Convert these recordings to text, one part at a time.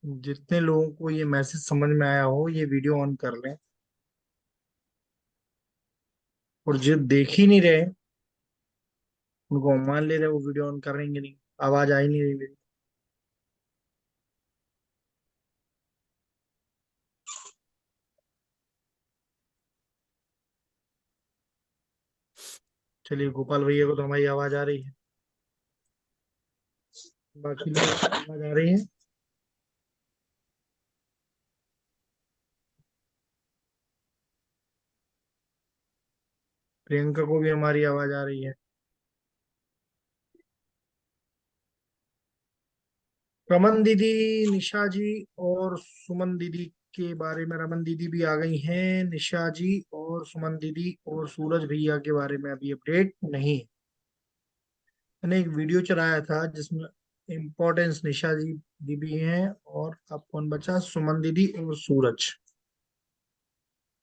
जितने लोगों को ये मैसेज समझ में आया हो ये वीडियो ऑन कर लें। और जो देख ही नहीं रहे उनको हम मान ले रहे वो वीडियो ऑन करेंगे नहीं। आवाज आ ही नहीं रही मेरी। चलिए गोपाल भैया को तो हमारी आवाज आ रही है। बाकी लोग आवाज आ रही है। प्रियंका को भी हमारी आवाज आ रही है। रमन दीदी, निशा जी और सुमन दीदी के बारे में, रमन दीदी भी आ गई हैं, निशा जी और सुमन दीदी और सूरज भैया के बारे में अभी अपडेट नहीं है। मैंने एक वीडियो चलाया था जिसमें इम्पोर्टेंस निशा जी दीदी हैं और अब कौन बचा, सुमन दीदी और सूरज।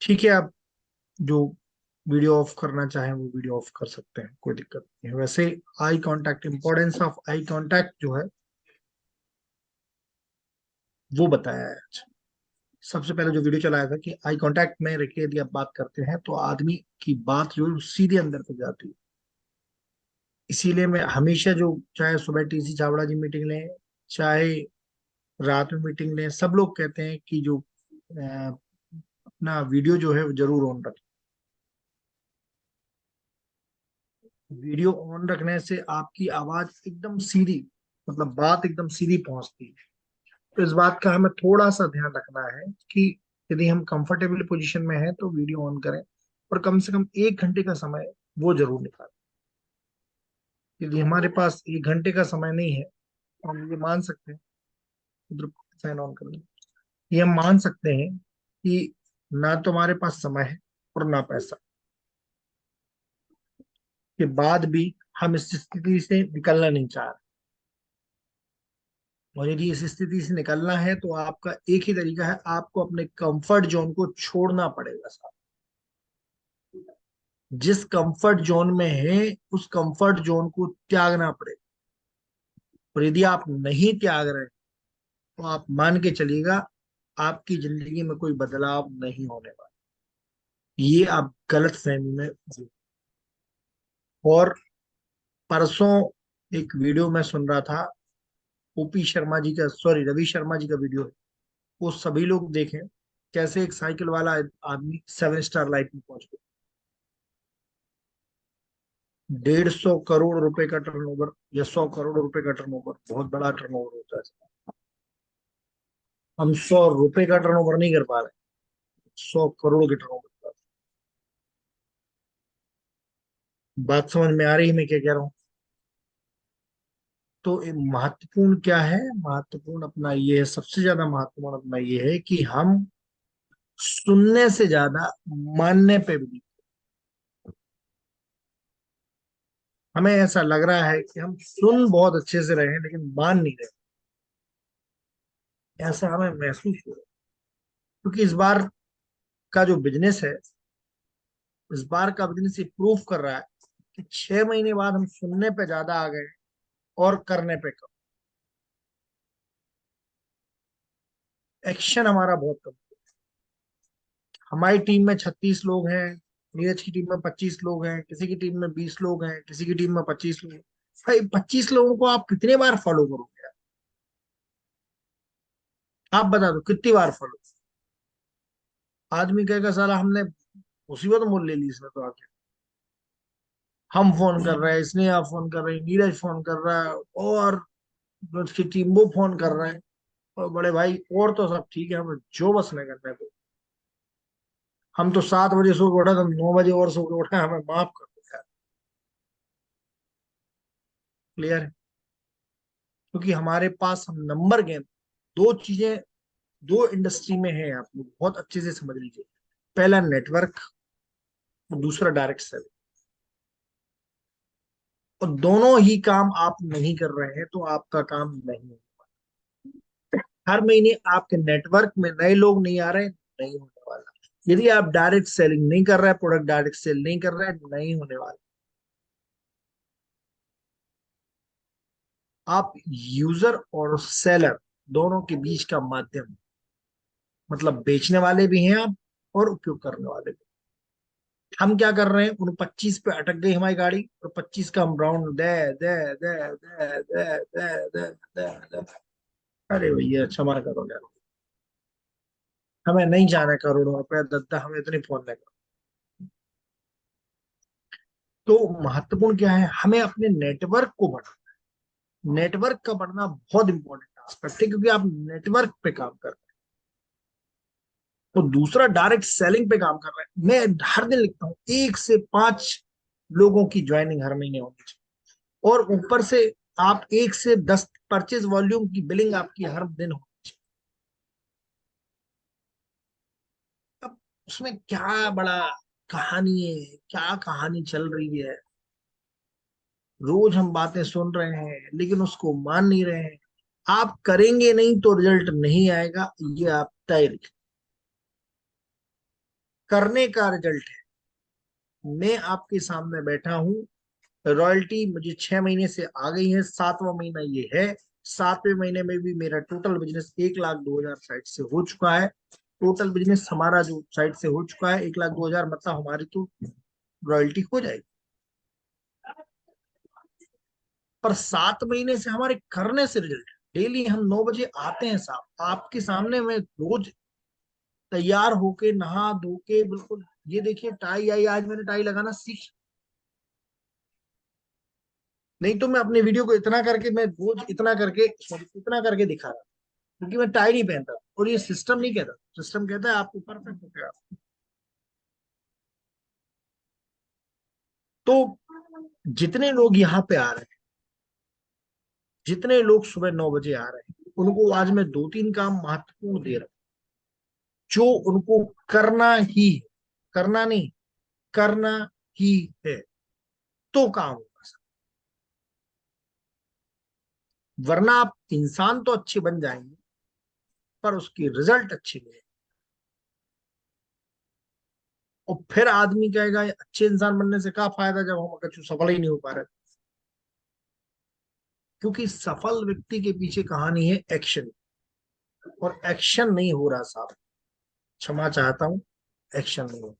ठीक है, आप जो वीडियो ऑफ करना चाहें वो वीडियो ऑफ कर सकते हैं, कोई दिक्कत नहीं है। वैसे eye contact, importance of eye contact जो है वो बताया है आज। सबसे पहले जो वीडियो चलाया था कि आई कांटेक्ट में रखिए, यदि आप बात करते हैं तो आदमी की बात जो है सीधे अंदर तक जाती है। इसीलिए मैं हमेशा, जो चाहे सुबह टीसी चावड़ा जी मीटिंग लें, चाहे रात में मीटिंग लें, सब लोग कहते हैं कि जो अपना वीडियो जो है वो जरूर ऑन रखें। वीडियो ऑन रखने से आपकी आवाज एकदम सीधी, मतलब बात एकदम सीधी पहुंचती है। तो इस बात का हमें थोड़ा सा ध्यान रखना है कि यदि हम कंफर्टेबल पोजीशन में हैं तो वीडियो ऑन करें, और कम से कम 1 घंटे का समय वो जरूर निकालें। यदि हमारे पास 1 घंटे का समय नहीं है तो हम ये मान सकते हैं, उधर साइन ऑन कर लें, ये हम मान सकते हैं कि ना तो हमारे पास समय है और ना पैसा, के बाद भी हम इस स्थिति से निकलना नहीं चाह रहे। और यदि इस स्थिति से निकलना है तो आपका एक ही तरीका है, आपको अपने कंफर्ट जोन को छोड़ना पड़ेगा साहब। जिस कंफर्ट जोन में है उस कंफर्ट जोन को त्यागना पड़ेगा। और यदि आप नहीं त्याग रहे तो आप मान के चलिएगा आपकी जिंदगी में कोई बदलाव नहीं होने वाला। ये आप गलत फहमी में जी। और परसों एक वीडियो में सुन रहा था, ओपी शर्मा जी का, सॉरी रवि शर्मा जी का वीडियो है, वो सभी लोग देखें। कैसे एक साइकिल वाला आदमी 7 स्टार लाइफ में पहुंच गया। 150 करोड़ रुपए का टर्नओवर या 100 करोड़ रुपए का टर्नओवर बहुत बड़ा टर्नओवर होता है। हम 100 रुपए का टर्नओवर नहीं कर पा रहे, 100 करोड़ के टर्नओवर। बात समझ में आ रही है मैं क्या कह रहा हूँ? तो ये महत्वपूर्ण क्या है, महत्वपूर्ण अपना ये है, सबसे ज्यादा महत्वपूर्ण अपना ये है कि हम सुनने से ज्यादा मानने पे भी, हमें ऐसा लग रहा है कि हम सुन बहुत अच्छे से रहे हैं लेकिन मान नहीं रहे, ऐसा हमें महसूस हो रहा है। क्योंकि इस बार का जो बिजनेस है, इस बार का बिजनेस ये प्रूफ कर रहा है कि 6 महीने बाद हम सुनने पे ज्यादा आ गए और करने पे कम। एक्शन हमारा बहुत कम। हमारी टीम में 36 लोग हैं, नीरज की टीम में 25 लोग हैं, किसी की टीम में 20 लोग हैं, किसी की टीम में 25 लोग हैं। भाई 25 लोगों को आप कितने बार फॉलो करोगे? आप बता दो कितनी बार फॉलो। आदमी कहेगा साला हमने मुसीबत मोल ले ली इसमें तो आके। हम फोन कर रहे हैं, इसने आप फोन कर रहे हैं, नीरज फोन कर रहा है, और उसकी टीम वो फोन कर रहे हैं। और बड़े भाई और तो सब ठीक है, हमें जो बस नहीं करना है तो। हम तो 7 बजे सो के उठा, हम 9 बजे और सो के उठा, हमें माफ कर दो यार। क्लियर है? क्योंकि हमारे पास हम नंबर गेम, दो चीजें, दो इंडस्ट्री में है, आप लोग बहुत अच्छे से समझ लीजिए। पहला नेटवर्क, दूसरा डायरेक्ट सेल। और दोनों ही काम आप नहीं कर रहे हैं तो आपका काम नहीं है। हर महीने आपके नेटवर्क में नए लोग नहीं आ रहे, नहीं होने वाला। यदि आप डायरेक्ट सेलिंग नहीं कर रहे हैं, प्रोडक्ट डायरेक्ट सेल नहीं कर रहे हैं, नहीं होने वाला। आप यूजर और सेलर दोनों के बीच का माध्यम, मतलब बेचने वाले भी हैं आप और उपयोग करने वाले भी। हम क्या कर रहे हैं, उन 25 पे अटक गई हमारी गाड़ी, और 25 का हम राउंड दे दे दे दे दे दे दे दे दे। अरे भैया क्षमा करो यार, हमें नहीं जाना करोड़ों रुपए दद्दा, हमें इतनी फोन नहीं करो। तो महत्वपूर्ण क्या है, हमें अपने नेटवर्क को बढ़ाना। नेटवर्क का बढ़ना बहुत इंपॉर्टेंट एस्पेक्ट है, क्योंकि आप नेटवर्क पे काम कर रहे हैं। और दूसरा डायरेक्ट सेलिंग पे काम कर रहे हैं। मैं हर दिन लिखता हूँ 1 से 5 लोगों की ज्वाइनिंग हर महीने होनी चाहिए, और ऊपर से आप 1 से 10 परचेज वॉल्यूम की बिलिंग आपकी हर दिन होनी चाहिए। अब उसमें क्या बड़ा कहानी है, क्या कहानी चल रही है, रोज हम बातें सुन रहे हैं लेकिन उसको मान नहीं रहे हैं। आप करेंगे नहीं तो रिजल्ट नहीं आएगा, ये आप तय रखिए। करने का रिजल्ट है। मैं आपके सामने बैठा हूं, रॉयल्टी मुझे 6 महीने से आ गई है, 7वां महीना ये है। 7वें महीने में भी मेरा टोटल बिजनेस 1,02,000 साइट से हो चुका है। टोटल बिजनेस हमारा जो साइट से हो चुका है 1,02,000, मतलब हमारी तो रॉयल्टी हो जाएगी। पर 7 महीने से हमारे करने से रिजल्ट, डेली हम 9 बजे आते हैं साहब आपके सामने, मैं रोज तैयार होके नहा धो के बिल्कुल, ये देखिए टाई आई, आज मैंने टाई लगाना सीख। नहीं तो मैं अपने वीडियो को इतना करके, मैं रोज इतना करके, sorry, इतना करके दिखा रहा, क्योंकि मैं टाई नहीं पहनता। और ये सिस्टम नहीं कहता, सिस्टम कहता है आपको परफेक्ट हो गया। तो जितने लोग यहाँ पे आ रहे हैं, जितने लोग सुबह 9 बजे आ रहे हैं, उनको आज मैं 2-3 काम महत्वपूर्ण दे रहा हूँ, जो उनको करना ही है। करना नहीं, करना ही है, तो काम होगा सर। वरना आप इंसान तो अच्छे बन जाएंगे, पर उसकी रिजल्ट अच्छी नहीं है। और फिर आदमी कहेगा ये अच्छे इंसान बनने से क्या फायदा, जब हम अगर सफल ही नहीं हो पा रहे। क्योंकि सफल व्यक्ति के पीछे कहानी है एक्शन, और एक्शन नहीं हो रहा साहब। क्षमा चाहता हूं, एक्शन नहीं हो।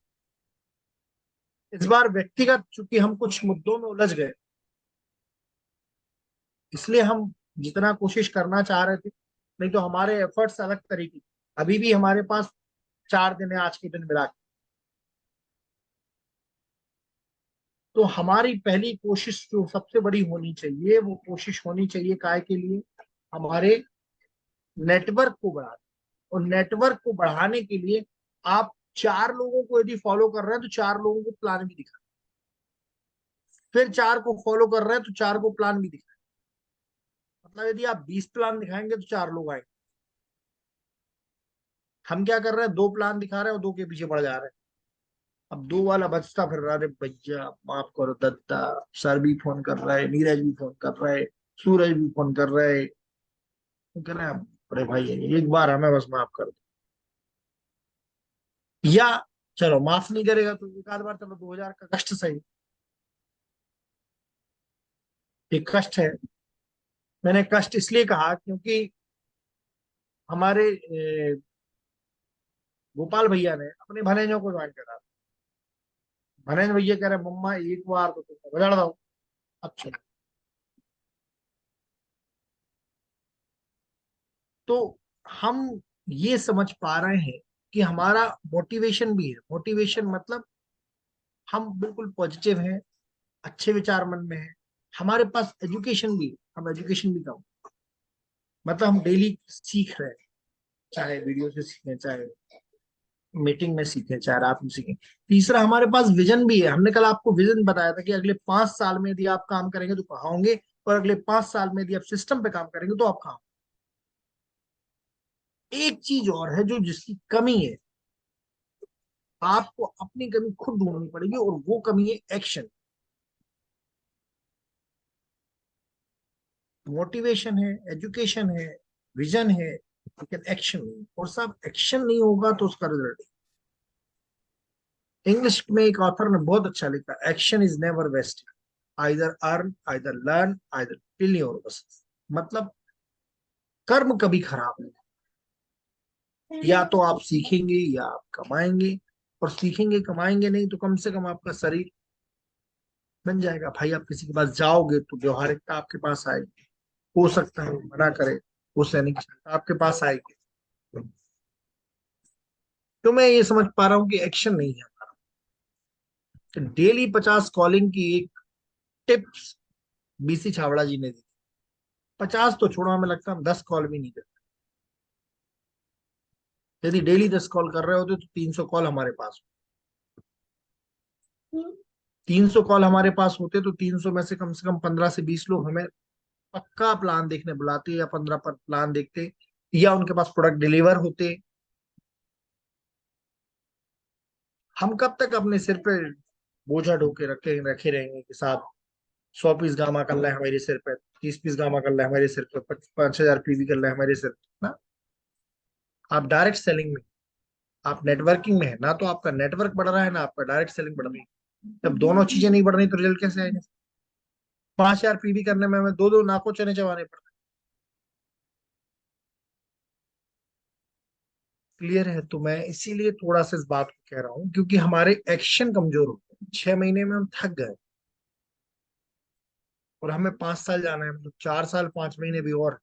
इस बार व्यक्तिगत चूंकि हम कुछ मुद्दों में उलझ गए, इसलिए हम जितना कोशिश करना चाह रहे थे, नहीं तो हमारे एफर्ट्स अलग तरीके। अभी भी हमारे पास 4 दिन है आज के दिन मिला के। तो हमारी पहली कोशिश जो सबसे बड़ी होनी चाहिए, वो कोशिश होनी चाहिए काय के लिए, हमारे नेटवर्क को बढ़ाना। और नेटवर्क को बढ़ाने के लिए आप 4 लोगों को यदि फॉलो कर रहे हैं तो 4 लोगों को प्लान भी दिखा, फिर 4 को फॉलो कर रहे हैं तो 4 को प्लान भी दिखा। मतलब यदि आप 20 प्लान दिखाएंगे तो 4 लोग आएंगे। हम क्या कर रहे हैं, 2 प्लान दिखा रहे हैं और 2 के पीछे बढ़ जा रहे हैं। अब 2 वाला बचता फिर रहा, अरे भैया माफ करो दत्ता, सर भी फोन कर रहा है, नीरज भी फोन कर रहा है, सूरज भी फोन कर रहा है, तो कह रहे हैं अरे भाई एक बार हमें बस माफ कर दो। या चलो माफ नहीं करेगा तो एक आध बार चलो 2,000 का कष्ट सही, एक कष्ट है। मैंने कष्ट इसलिए कहा क्योंकि हमारे गोपाल भैया ने अपने भनेजों को ज्वाइन करा। भनेज भैया कह रहे मम्मा एक बार तो तुम बजाड़ दो। अच्छा, तो हम ये समझ पा रहे हैं कि हमारा मोटिवेशन भी है। मोटिवेशन मतलब हम बिल्कुल पॉजिटिव हैं, अच्छे विचार मन में है। हमारे पास एजुकेशन भी है, हम एजुकेशन भी कम, मतलब हम डेली सीख रहे हैं, चाहे वीडियो से सीखें, चाहे मीटिंग में सीखें, चाहे रात में सीखें। तीसरा हमारे पास विजन भी है। हमने कल आपको विजन बताया था कि अगले 5 साल में यदि आप काम करेंगे तो कहाँ होंगे, और अगले 5 साल में यदि आप सिस्टम पे काम करेंगे तो आप कहाँ होंगे। एक चीज और है जो जिसकी कमी है, आपको अपनी कमी खुद ढूंढनी पड़ेगी, और वो कमी है एक्शन। मोटिवेशन है, एजुकेशन है, विजन है, लेकिन एक्शन नहीं, और सब एक्शन नहीं होगा तो उसका रिजल्ट। इंग्लिश में एक ऑथर ने बहुत अच्छा लिखा, action is never wasted, either earn, either learn, either kill your. मतलब कर्म कभी खराब नहीं। या तो आप सीखेंगे या आप कमाएंगे, और सीखेंगे कमाएंगे नहीं तो कम से कम आपका शरीर बन जाएगा। भाई आप किसी के पास जाओगे तो व्यवहारिकता आपके पास आएगी। हो सकता है वो मना करे, वो सैनिक आपके पास आएगी। तो मैं ये समझ पा रहा हूँ कि एक्शन नहीं है हमारा। तो डेली 50 कॉलिंग की एक टिप्स बीसी छावड़ा जी ने दी। 50 तो छोड़ो, हमें लगता है हम 10 कॉल भी नहीं करते। यदि डेली 10 कॉल कर रहे होते तो 300 कॉल हमारे पास। 300 कॉल हमारे पास होते तो 300 में से कम 15 से 20 लोग हमें पक्का प्लान देखने बुलाते, या 15 पर प्लान देखते, या उनके पास प्रोडक्ट डिलीवर होते। हम कब तक अपने सिर पे बोझा ढोके रखे रखे रहेंगे कि साहब 100 पीस गामा कर रहे हैं हमारे सिर पे, 30 पीस गामा कर रहे हैं हमारे सिर पे, 5,000 पीवी कर रहे हैं हमारे सिर पे ना। आप डायरेक्ट सेलिंग में, आप नेटवर्किंग में है ना, तो आपका नेटवर्क बढ़ रहा है ना आपका डायरेक्ट सेलिंग बढ़ रही है। जब दोनों चीजें नहीं बढ़ रही तो रिजल्ट कैसे आएंगे? 5,000 पीवी करने में हमें दो दो नाकों चने चबाने पड़ते। क्लियर है? तो मैं इसीलिए थोड़ा सा इस बात को कह रहा हूँ, क्योंकि हमारे एक्शन कमजोर होते हैं। 6 महीने में हम थक गए, और हमें 5 साल जाना है, मतलब 4 साल 5 महीने भी और।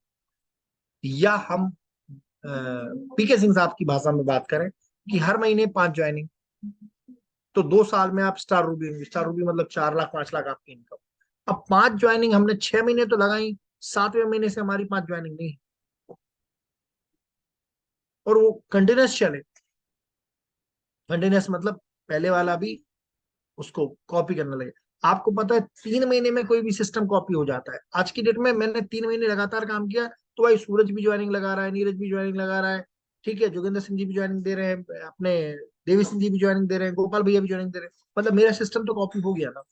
या हम पीके सिंह साहब की भाषा में बात करें कि हर महीने 5 ज्वाइनिंग, तो 2 साल में आप स्टार रूबी होंगे। स्टार रूबी मतलब 4 लाख 5 लाख आपकी इनकम। अब 5 ज्वाइनिंग हमने 6 महीने तो लगाई, 7वें महीने से हमारी 5 ज्वाइनिंग नहीं, और वो कंटिन्यूस चले। कंटिन्यूस मतलब पहले वाला भी उसको कॉपी करने लगे। आपको पता है 3 महीने में कोई भी सिस्टम कॉपी हो जाता है। आज की डेट में मैंने 3 महीने लगातार काम किया, तो भाई सूरज भी ज्वाइनिंग लगा रहा है, नीरज भी ज्वाइनिंग लगा रहा है, ठीक है, जोगिंदर सिंह जी भी ज्वाइनिंग दे रहे हैं, अपने देवी सिंह जी भी ज्वाइनिंग दे रहे हैं, गोपाल भैया भी ज्वाइनिंग दे रहे हैं। मतलब मेरा सिस्टम तो कॉपी हो गया ना।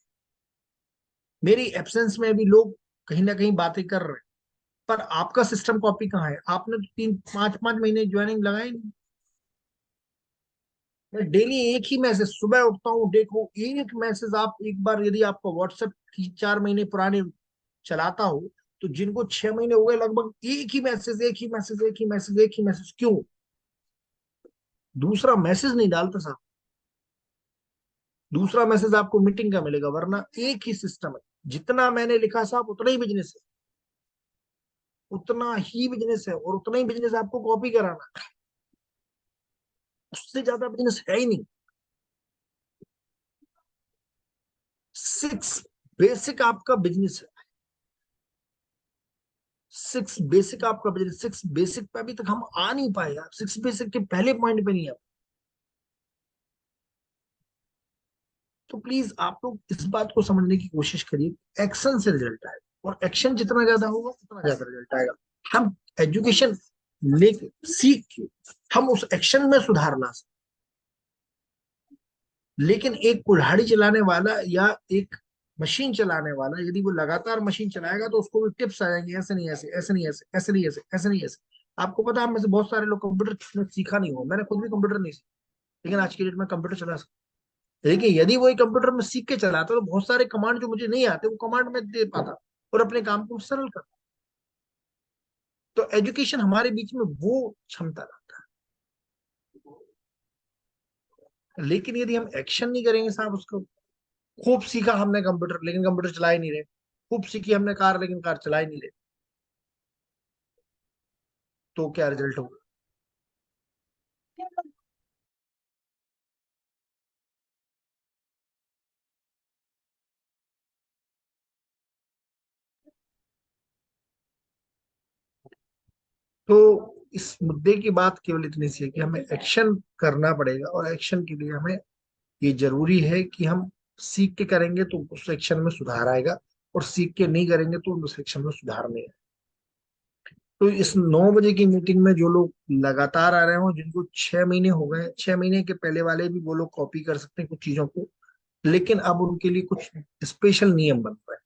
मेरी एब्सेंस में भी लोग कहीं ना कहीं बातें कर रहे हैं, पर आपका सिस्टम कॉपी कहाँ है? आपने तो 3 5 5 महीने ज्वाइनिंग लगाए नहीं। मैं डेली एक ही मैसेज सुबह उठता हूँ, देखो एक मैसेज आप एक बार यदि आपका व्हाट्सएप 3 4 महीने पुराने चलाता हो, तो जिनको 6 महीने हो गए लगभग, एक ही मैसेज एक ही मैसेज एक ही मैसेज एक ही मैसेज, क्यों? दूसरा मैसेज नहीं डालता साहब। दूसरा मैसेज आपको मीटिंग का मिलेगा, वरना एक ही सिस्टम है। जितना मैंने लिखा साहब उतना ही बिजनेस है, उतना ही बिजनेस है, और उतना ही बिजनेस आपको कॉपी कराना है। उससे ज्यादा बिजनेस है ही नहीं। 6 बेसिक आपका बिजनेस है। 6 बेसिक आपका बिजनेस, 6 बेसिक पे अभी तक हम आ नहीं पाए यार। 6 बेसिक के पहले पॉइंट पे नहीं है। तो प्लीज आप लोग इस बात को समझने की कोशिश करिए, एक्शन से रिजल्ट आएगा, और एक्शन जितना ज्यादा होगा उतना ज्यादा रिजल्ट आएगा। हम एजुकेशन लेके सीख के हम उस एक्शन में सुधार ला सकते। लेकिन एक कुल्हाड़ी चलाने वाला या एक मशीन चलाने वाला, यदि वो लगातार मशीन चलाएगा तो उसको भी टिप्स आ जाएंगे, ऐसे नहीं ऐसे, ऐसे नहीं ऐसे, ऐसे नहीं ऐसे, ऐसे नहीं ऐसे। आपको पता है हम में से बहुत सारे लोग कंप्यूटर सीखा नहीं हो, मैंने खुद भी कंप्यूटर नहीं सीखा, लेकिन आज की डेट में कंप्यूटर चला सकता। लेकिन यदि वो एक कंप्यूटर में सीख के चलाता तो बहुत सारे कमांड जो मुझे नहीं आते वो कमांड में दे पाता, और अपने काम को सरल करता। तो एजुकेशन हमारे बीच में वो क्षमता लाता है। लेकिन यदि हम एक्शन नहीं करेंगे साहब उसको, खूब सीखा हमने कंप्यूटर लेकिन कंप्यूटर चला ही नहीं रहे, खूब सीखी हमने कार लेकिन कार चला ही नहीं रहे, तो क्या रिजल्ट होगा? तो इस मुद्दे की बात केवल इतनी सी है कि हमें एक्शन करना पड़ेगा, और एक्शन के लिए हमें ये जरूरी है कि हम सीख के करेंगे तो उस सेक्शन में सुधार आएगा, और सीख के नहीं करेंगे तो उस सेक्शन में सुधार नहीं आएगा। तो इस 9 बजे की मीटिंग में जो लोग लगातार आ रहे हो, जिनको 6 महीने हो गए, 6 महीने के पहले वाले भी वो लोग कॉपी कर सकते हैं कुछ चीजों को, लेकिन अब उनके लिए कुछ स्पेशल नियम बन रहे हैं।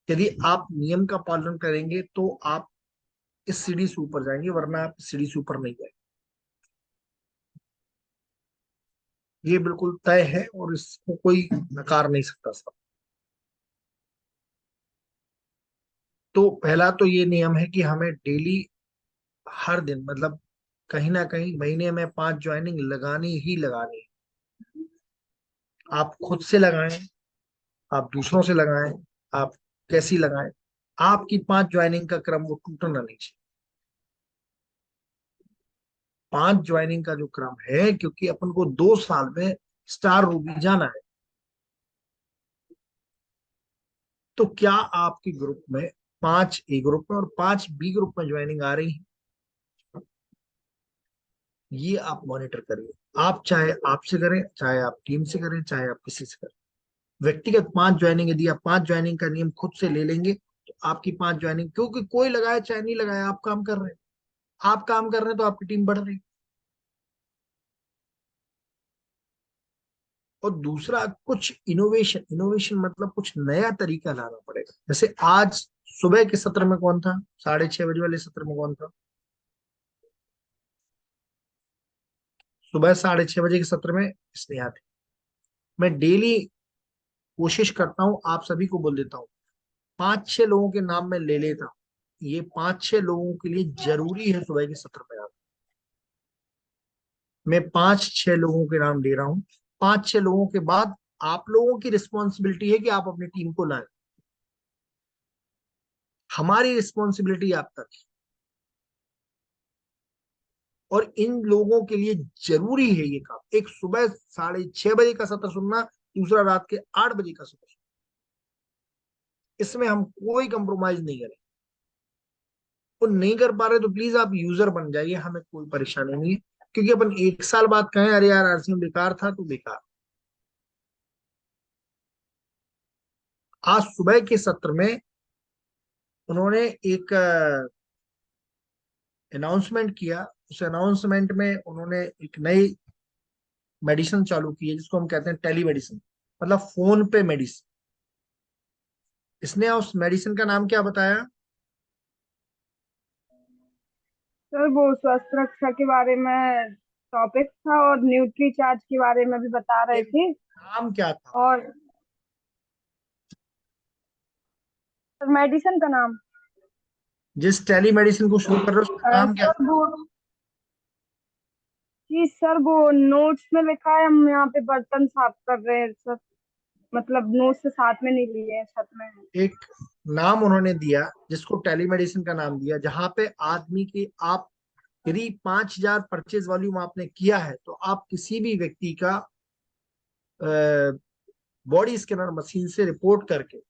यदि आप नियम का पालन करेंगे तो आप इस सीढ़ी से ऊपर जाएंगे, वरना आप इस सीढ़ी से ऊपर नहीं जाएंगे। ये बिल्कुल तय है, और इसको कोई नकार नहीं सकता। तो पहला तो ये नियम है कि हमें डेली, हर दिन, मतलब कहीं ना कहीं महीने में 5 ज्वाइनिंग लगानी ही लगानी है। आप खुद से लगाएं, आप दूसरों से लगाएं, आप कैसी लगाएं, आपकी 5 ज्वाइनिंग का क्रम वो टूटना नहीं चाहिए। 5 ज्वाइनिंग का जो क्रम है, क्योंकि अपन को 2 साल में स्टार रूबी जाना है। तो क्या आपके ग्रुप में 5 ए ग्रुप में और 5 बी ग्रुप में ज्वाइनिंग आ रही है? ये आप मॉनिटर करिए। आप चाहे आपसे करें, चाहे आप टीम से करें, चाहे आप किसी से करें, व्यक्तिगत 5 ज्वाइनिंग, यदि आप 5 ज्वाइनिंग का नियम खुद से ले लेंगे तो आपकी 5 ज्वाइनिंग, क्योंकि कोई लगाए चाहे नहीं लगाए, आप काम कर रहे हैं। आप काम कर रहे हैं तो आपकी टीम बढ़ रही है। और दूसरा, कुछ इनोवेशन, इनोवेशन मतलब कुछ नया तरीका लाना पड़ेगा। जैसे आज सुबह के सत्र में कौन था, 6:30 बजे वाले सत्र में कौन था? सुबह 6:30 बजे के सत्र में स्नेहा थी। मैं डेली कोशिश करता हूँ, आप सभी को बोल देता हूँ, 5-6 लोगों के नाम मैं ले लेता हूँ। ये 5-6 लोगों के लिए जरूरी है सुबह के सत्र में आना। मैं 5-6 लोगों के नाम ले रहा हूँ। 5-6 लोगों के बाद आप लोगों की रिस्पॉन्सिबिलिटी है कि आप अपनी टीम को लाएं। हमारी रिस्पॉन्सिबिलिटी आप तक है। और इन लोगों के लिए जरूरी है ये काम। एक सुबह 6:30 बजे का सत्र सुनना, दूसरा रात के 8 बजे का सत्र सुनना, इसमें हम कोई कंप्रोमाइज नहीं करें। और नहीं कर पा रहे तो प्लीज आप यूजर बन जाइए, हमें कोई परेशानी नहीं है। क्योंकि अपन 1 साल बाद कहें अरे यार आरसीएम बेकार था, तो बेकार। आज सुबह के सत्र में उन्होंने एक अनाउंसमेंट किया। उस अनाउंसमेंट में उन्होंने एक नई मेडिसिन चालू की है, जिसको हम कहते हैं टेली मेडिसिन, मतलब फोन पे मेडिसिन। इसने उस मेडिसिन का नाम क्या बताया? सर वो स्वास्थ्य रक्षा के बारे में टॉपिक था, और न्यूट्री चार्ज के बारे में भी बता रहे थे। नाम क्या था? और सर मेडिसिन का नाम, जिस टेली मेडिसिन को शुरू कर रहे हो उसका नाम क्या सर था? वो, जी सर वो नोट्स में लिखा है, हम यहाँ पे बर्तन साफ कर रहे हैं सर। मतलब नोट्स से साथ में नहीं लिए हैं, छत में है। एक नाम उन्होंने दिया, जिसको टेलीमेडिसिन का नाम दिया, जहां पे आदमी की, आप यदि 5,000 परचेज वॉल्यूम आपने किया है तो आप किसी भी व्यक्ति का बॉडी स्कैनर मशीन से रिपोर्ट करके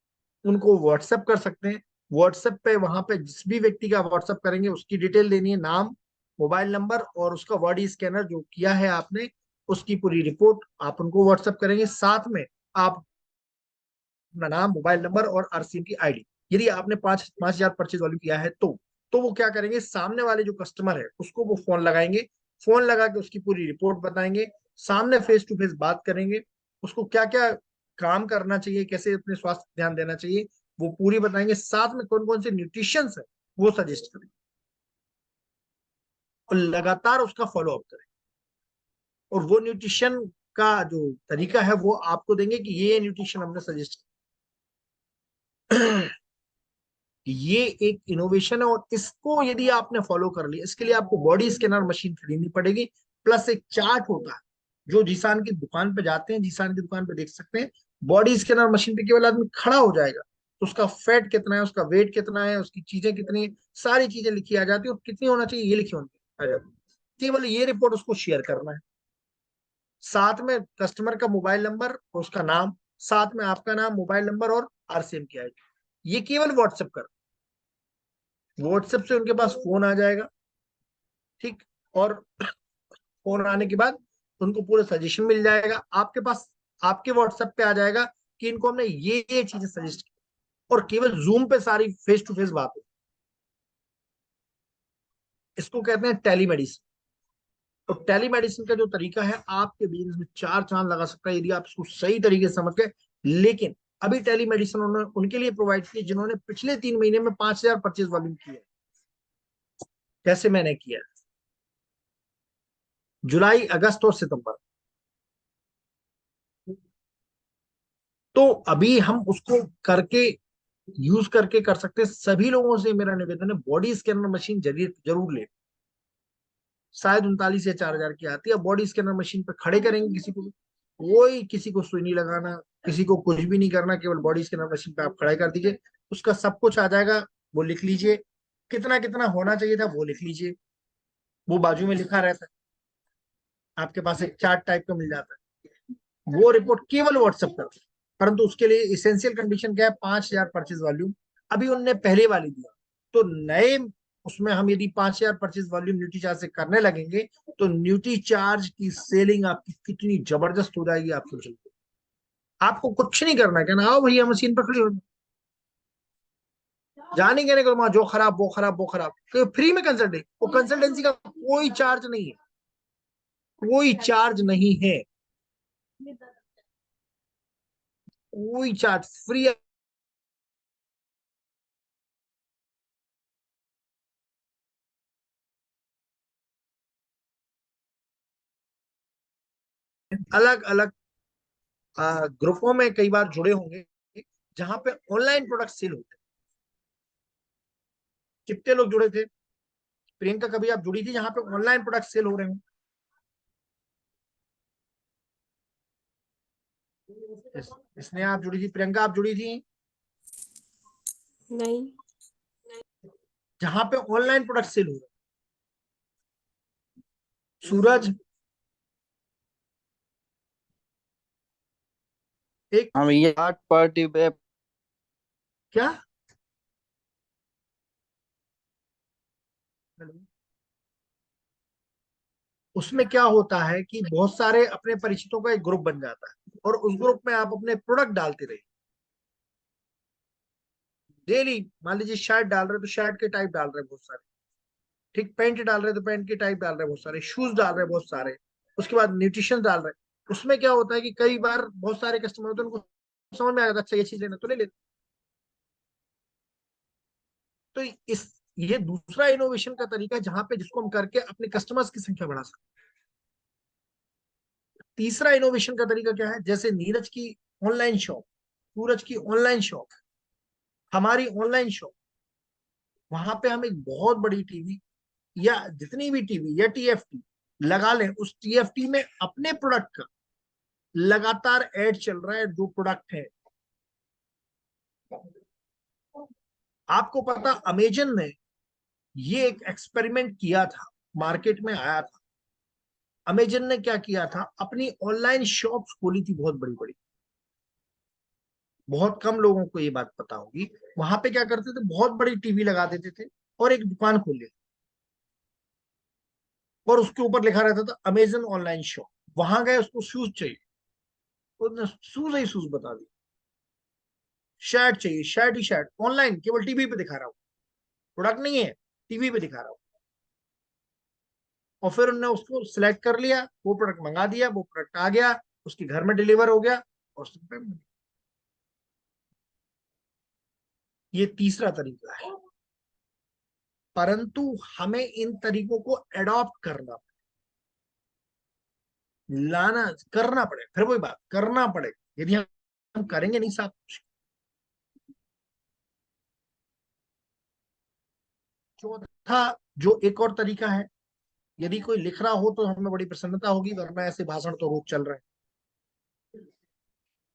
उनको व्हाट्सएप कर सकते हैं। व्हाट्सएप पे, वहां पे जिस भी व्यक्ति का व्हाट्सएप करेंगे उसकी डिटेल देनी है, नाम, मोबाइल नंबर और उसका बॉडी स्कैनर जो किया है आपने, उसकी पूरी रिपोर्ट आप उनको व्हाट्सएप करेंगे। साथ में आप अपना नाम, मोबाइल नंबर और आरसीएम की आईडी, यदि आपने 5,000 परचेज वॉल्यूम किया है तो वो क्या करेंगे, सामने वाले जो कस्टमर है उसको वो फोन लगाएंगे। फोन लगा के उसकी पूरी रिपोर्ट बताएंगे, सामने फेस टू फेस बात करेंगे, उसको क्या क्या काम करना चाहिए, कैसे अपने स्वास्थ्य पर ध्यान देना चाहिए, वो पूरी बताएंगे। साथ में कौन कौन से न्यूट्रिशंस है वो सजेस्ट करेंगे, और लगातार उसका फॉलो अप करें। और वो न्यूट्रिशन का जो तरीका है वो आपको देंगे कि ये न्यूट्रिशन हमने सजेस्ट किया। ये एक इनोवेशन है, और इसको यदि आपने फॉलो कर लिया, इसके लिए आपको बॉडी स्कैनर मशीन खरीदनी पड़ेगी, प्लस एक चार्ट होता है जो जीसान की दुकान पे जाते हैं, जीसान की दुकान पे देख सकते हैं। बॉडी स्कैनर मशीन पे केवल आदमी खड़ा हो जाएगा तो उसका फैट कितना है, उसका वेट कितना है, उसकी चीजें कितनी है, सारी चीजें लिखी आ जाती है, और कितनी होना चाहिए ये लिखी होनी आ जाती है। केवल ये रिपोर्ट उसको शेयर करना है। साथ में कस्टमर का मोबाइल नंबर, उसका नाम, साथ में आपका नाम, मोबाइल नंबर और आरसीएम की आईडी, ये केवल व्हाट्सएप कर। व्हाट्सएप से उनके पास फोन आ जाएगा, ठीक। और फोन आने के बाद उनको पूरा सजेशन मिल जाएगा आपके पास, आपके व्हाट्सएप पे आ जाएगा कि इनको हमने ये चीजें सजेस्ट की। और केवल जूम पे सारी फेस टू फेस बात है। इसको कहते हैं टेलीमेडिसिन। तो टेलीमेडिसिन का जो तरीका है आपके बिजनेस में 4 चांद लगा सकता है, यदि आप इसको सही तरीके से समझ गए। लेकिन अभी टेलीमेडिसिन उन्होंने उनके लिए प्रोवाइड की जिन्होंने पिछले 3 महीने में 5,000 परचेज वॉल्यूम किया है। कैसे मैंने किया? जुलाई, अगस्त और सितंबर। तो अभी हम उसको करके यूज करके कर सकते हैं। सभी लोगों से मेरा निवेदन है, बॉडी स्कैनर मशीन जरूर जरूर ले। शायद 39 या 4,000 की आती है। बॉडी स्कैनर मशीन पे खड़े करेंगे किसी को, कोई किसी को सुई नहीं लगाना, किसी को कुछ भी नहीं करना, केवल बॉडी स्कैनर मशीन पे आप खड़ा कर दीजिए, उसका सब कुछ आ जाएगा। वो लिख लीजिए, कितना कितना होना चाहिए था वो लिख लीजिए, वो बाजू में लिखा रहता है, आपके पास एक चार्ट टाइप का मिल जाता है। वो रिपोर्ट केवल व्हाट्सएप कर, परंतु उसके लिए इसेंशियल कंडीशन क्या है, 5,000 परचेज वॉल्यूम। अभी उनने पहले वाली दिया, तो नए उसमें हम यदि 5,000 परचेज वॉल्यूम न्यूट्री चार्ज से करने लगेंगे, तो न्यूट्री चार्ज की सेलिंग आपकी कितनी जबरदस्त हो जाएगी आप सोच लीजिए। आपको कुछ नहीं करना है, कहना आओ भैया मशीन पर खड़ी हो, जाने कहने को वहां जो खराब वो खराब वो खराब, फ्री में कंसल्टिंग, वो कंसल्टेंसी का कोई चार्ज नहीं है, कोई चार्ज नहीं है, कोई चार्ज फ्री। अलग अलग ग्रुपों में कई बार जुड़े होंगे, जहां पे ऑनलाइन प्रोडक्ट सेल होते हैं। कितने लोग जुड़े थे? प्रियंका कभी आप जुड़ी थी जहां पे ऑनलाइन प्रोडक्ट सेल हो रहे हो? इसने आप जुड़ी थी, प्रियंका आप जुड़ी थी नहीं। जहां पे ऑनलाइन प्रोडक्ट सेल हो रहे हैं? सूरज, एक हाँ भैया, आर्ट पार्टी पे। क्या, उसमें क्या होता है कि बहुत सारे अपने परिचितों का एक ग्रुप बन जाता है, और उस ग्रुप में आप अपने प्रोडक्ट डालते रहिए डेली। मान लीजिए शर्ट डाल रहे तो शर्ट के टाइप डाल रहे हैं बहुत सारे, ठीक, पैंट डाल रहे तो पैंट के टाइप डाल रहे हैं बहुत सारे, शूज डाल रहे हैं बहुत सारे, उसके बाद न्यूट्रिशन डाल रहे हैं। उसमें क्या होता है कि कई बार बहुत सारे कस्टमर होते हैं, उनको समझ में आ जाता है अच्छा ये चीज लेना तो ले लेते। तो इस ये दूसरा इनोवेशन का तरीका है जहां पे जिसको हम करके अपने कस्टमर्स की संख्या बढ़ा सकते हैं। तीसरा इनोवेशन का तरीका क्या है, जैसे नीरज की ऑनलाइन शॉप, सूरज की ऑनलाइन शॉप, हमारी ऑनलाइन शॉप, वहां पे हम एक बहुत बड़ी टीवी या जितनी भी टीवी या टीएफटी लगा लें, उस टीएफटी में अपने प्रोडक्ट का लगातार ऐड चल रहा है, जो प्रोडक्ट है। आपको पता, अमेजन ने ये एक एक्सपेरिमेंट किया था, मार्केट में आया था। अमेजन ने क्या किया था, अपनी ऑनलाइन शॉप्स खोली थी बहुत बड़ी बड़ी, बहुत कम लोगों को ये बात पता होगी। वहां पे क्या करते थे, बहुत बड़ी टीवी लगा देते थे और एक दुकान खोल लेते, और उसके ऊपर लिखा रहता था अमेजन ऑनलाइन शॉप। वहां गए, उसको शूज चाहिए, उसने शूज ही शूज बता दी, शर्ट चाहिए शर्ट ही शर्ट, ऑनलाइन केवल टीवी पे दिखा रहा हूँ, प्रोडक्ट नहीं है, टीवी पे दिखा रहा हूँ। और फिर उन्होंने उसको सिलेक्ट कर लिया, वो प्रोडक्ट मंगा दिया, वो प्रोडक्ट आ गया, उसके घर में डिलीवर हो गया, और उसको पेमेंट। ये तीसरा तरीका है, परंतु हमें इन तरीकों को एडॉप्ट करना, लाना, करना पड़े, फिर वही बात, करना पड़े। यदि हम करेंगे नहीं साहब। चौथा जो एक और तरीका है, यदि कोई लिख रहा हो तो हमें बड़ी प्रसन्नता होगी, वरना ऐसे भाषण तो रोज चल रहे हैं।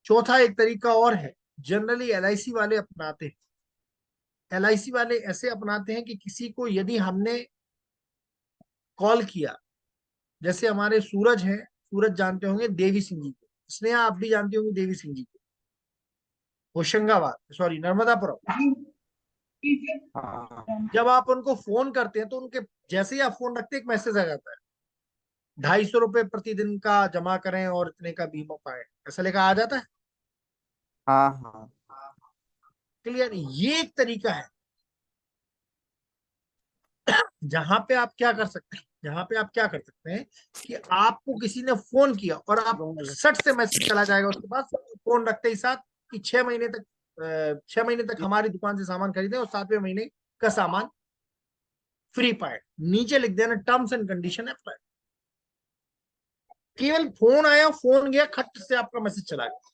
चौथा एक तरीका और है, जनरली एलआईसी वाले अपनाते हैं। एलआईसी वाले ऐसे अपनाते हैं कि किसी को यदि हमने कॉल किया, जैसे हमारे सूरज हैं, सूरज जानते होंगे देवी सिंह जी को, स्नेहा आप भी जानती होंगी देवी सिंह जी को, होशंगाबाद, सॉरी नर्मदापुरम। हाँ जब आप उनको फोन करते हैं तो उनके जैसे ही आप फोन रखते हैं, एक मैसेज आ जाता है, 250 रुपये प्रतिदिन का जमा करें और इतने का बीमा पाए, ऐसा लेकर आ जाता है। हाँ हाँ। क्लियर, ये एक तरीका है जहां पे आप क्या कर सकते हैं, जहां पे आप क्या कर सकते हैं कि आपको किसी ने फोन किया और आप सट से मैसेज चला जाएगा उसके पास, फोन रखते ही साथ, कि 6 महीने तक, 6 महीने तक हमारी दुकान से सामान खरीदे और 7वें महीने का सामान फ्री पाए। नीचे लिख देना टर्म्स एंड कंडीशन अप्लाई। केवल फोन आया, फोन गया, खट से आपका मैसेज चला गया।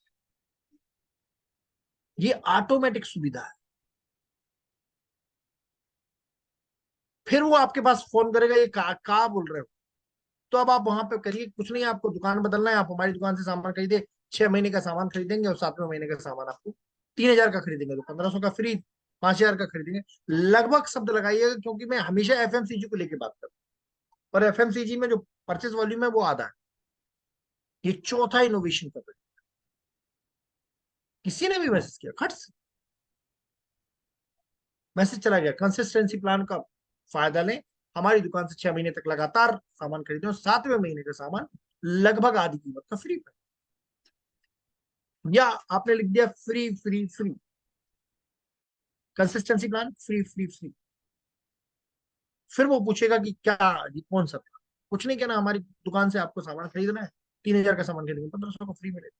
ये ऑटोमेटिक सुविधा है। फिर वो आपके पास फोन करेगा, ये का बोल रहे हो। तो अब आप वहां पे करिए, कुछ नहीं, आपको दुकान बदलना है, आप हमारी दुकान से सामान खरीदे, 6 महीने का सामान खरीदेंगे और 7वें महीने का सामान आपको 3,000 का खरीदेंगे तो 1,500 का फ्री, 5,000 का खरीदेंगे। लगभग शब्द लगाइएगा, क्योंकि मैं हमेशा एफएमसीजी को लेके बात करता हूँ, और एफएमसीजी में जो परचेज वॉल्यूम है वो आधा है। ये चौथा इनोवेशन कर रहे हैं। किसी ने भी मैसेज किया, खट से मैसेज चला गया। कंसिस्टेंसी प्लान का फायदा लें, हमारी दुकान से 6 महीने तक लगातार सामान खरीदें और 7वें महीने का सामान लगभग आधी कीमत का फ्री पे। या आपने लिख दिया free free free, consistency plan free free free. फिर वो पूछेगा कि क्या, ये कौन सा प्लान। कुछ नहीं कहना, हमारी दुकान से आपको सामान खरीदना है, 3,000 का सामान खरीदेंगे 1,500 को फ्री मिलेगा,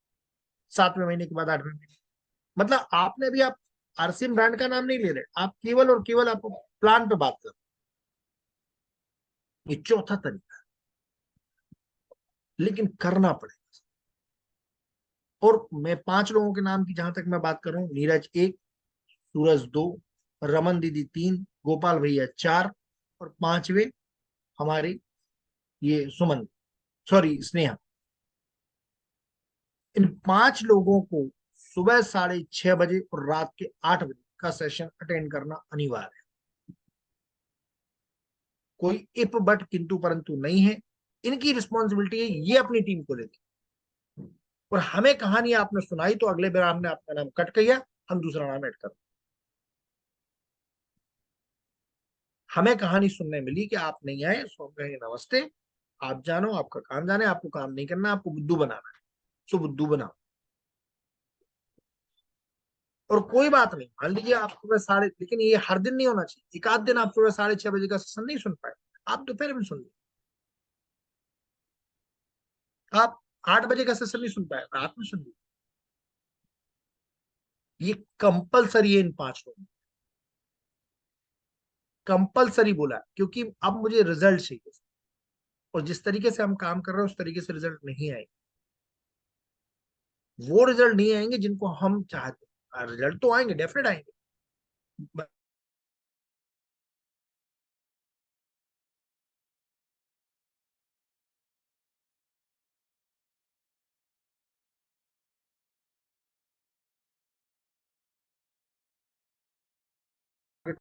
7वें महीने के बाद 8वें महीने। मतलब आपने भी, आप आरसीएम ब्रांड का नाम नहीं ले रहे, आप केवल और केवल आपको प्लान पे बात कर। ये चौथा तरीका है, लेकिन करना पड़ेगा। और मैं 5 लोगों के नाम की जहां तक मैं बात कर रहा हूँ, नीरज 1, सूरज 2, रमन दीदी 3, गोपाल भैया 4, और 5वें हमारी ये सुमन, सॉरी स्नेहा। इन 5 लोगों को सुबह 6:30 और रात के 8 बजे का सेशन अटेंड करना अनिवार्य है। कोई इफ बट किंतु परंतु नहीं है। इनकी रिस्पॉन्सिबिलिटी है, ये अपनी टीम को लेती। और हमें कहानी आपने सुनाई तो अगले बार हमने आपका नाम कट किया, हम दूसरा नाम ऐड कर। हमें कहानी सुनने मिली कि आप नहीं आए, सो हम कहेंगे नमस्ते, आप जानो, आपका काम जाने, आपको काम नहीं करना, आपको बुद्धू बनाना है, सो बुद्धू बनाओ। और कोई बात नहीं, मान लीजिए आप सुबह साढ़े, लेकिन ये हर दिन नहीं होना चाहिए। एक आध दिन आप सुबह 6:30 बजे का सेशन नहीं सुन पाए, आप दोपहर में सुन लीजिए। आप 8 बजे का सेशन नहीं सुन पाए, रात में सुन लीजिए। ये कंपलसरी है इन 5 लोगों, कंपलसरी बोला, क्योंकि अब मुझे रिजल्ट चाहिए। और जिस तरीके से हम काम कर रहे हैं उस तरीके से रिजल्ट नहीं आएंगे। वो रिजल्ट नहीं आएंगे जिनको हम चाहते हैं। रिजल्ट तो आएंगे, डेफिनेट आएंगे।